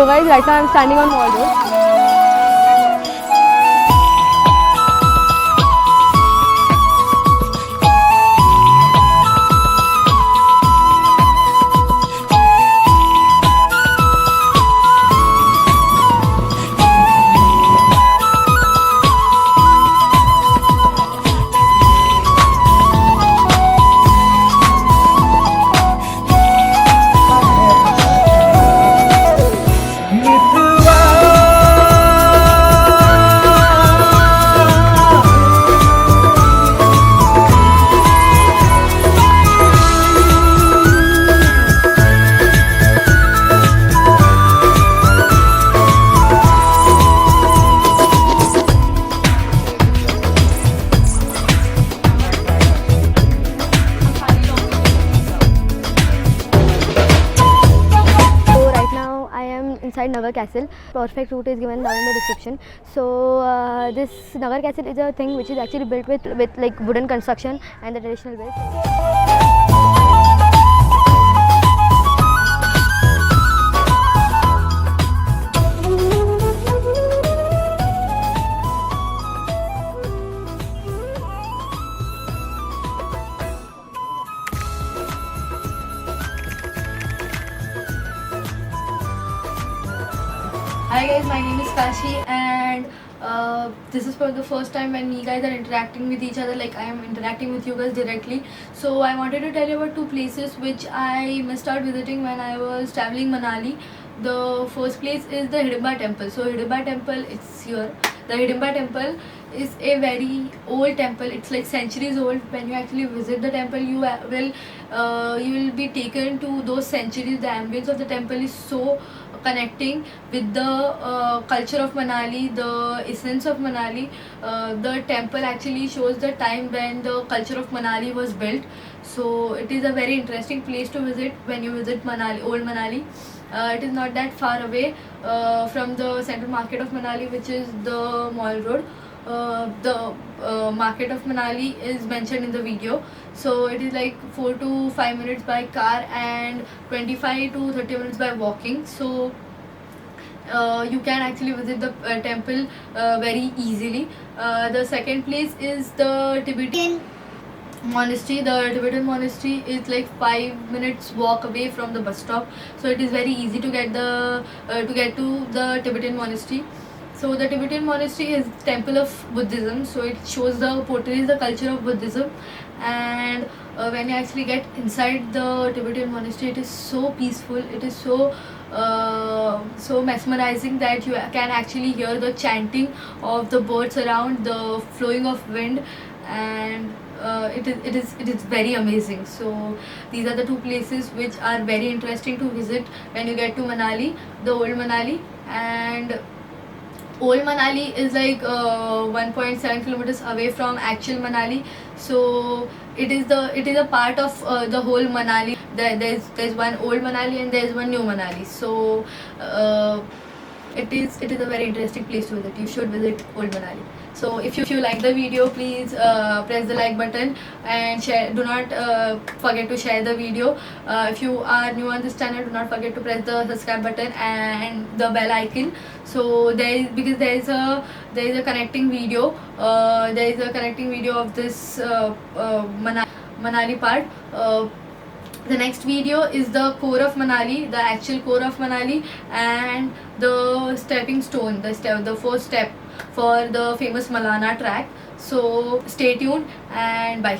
So guys, right now I'm standing on Mall Road. Inside Nagar Castle. Perfect route is given down in the description. So this Nagar Castle is a thing which is actually built with like wooden construction and the traditional ways. Hi guys, my name is Kashi and this is for the first time when you guys are interacting with each other, like I am interacting with you guys directly. So I wanted to tell you about two places which I missed out visiting when I was traveling Manali. The first place is the Hidimba temple. So Hidimba temple, it's here. The Hidimba temple is a very old temple. It's like centuries old. When you actually visit the temple, you will be taken to those centuries. The ambience of the temple is so connecting with the culture of Manali, the essence of Manali. The temple actually shows the time when the culture of Manali was built. So it is a very interesting place to visit when you visit Manali, old Manali. It is not that far away from the central market of Manali, which is the Mall Road. The market of Manali is mentioned in the video. So it is like 4 to 5 minutes by car and 25 to 30 minutes by walking. So you can actually visit the temple very easily. The second place is the Tibetan monastery. The Tibetan monastery is like 5 minutes walk away from the bus stop, so it is very easy to get to the Tibetan monastery. So the Tibetan monastery is temple of Buddhism, so it portrays the culture of Buddhism. And when you actually get inside the Tibetan monastery, it is so peaceful, it is so mesmerizing that you can actually hear the chanting of the birds around, the flowing of wind, and it is very amazing. So these are the two places which are very interesting to visit when you get to Manali, the old Manali. And old Manali is like 1.7 kilometers away from actual Manali. So it is a part of the whole Manali. There's one old Manali and there's one new Manali. So it is a very interesting place to visit. You should visit old Manali. So if you like the video, please press the like button and share. Do not forget to share the video. If you are new on this channel, do not forget to press the subscribe button and the bell icon. So there is a connecting video. There is a connecting video of this Manali part. The next video is the core of Manali, the actual core of Manali, and the stepping stone, the first step for the famous Malana track. So stay tuned and bye.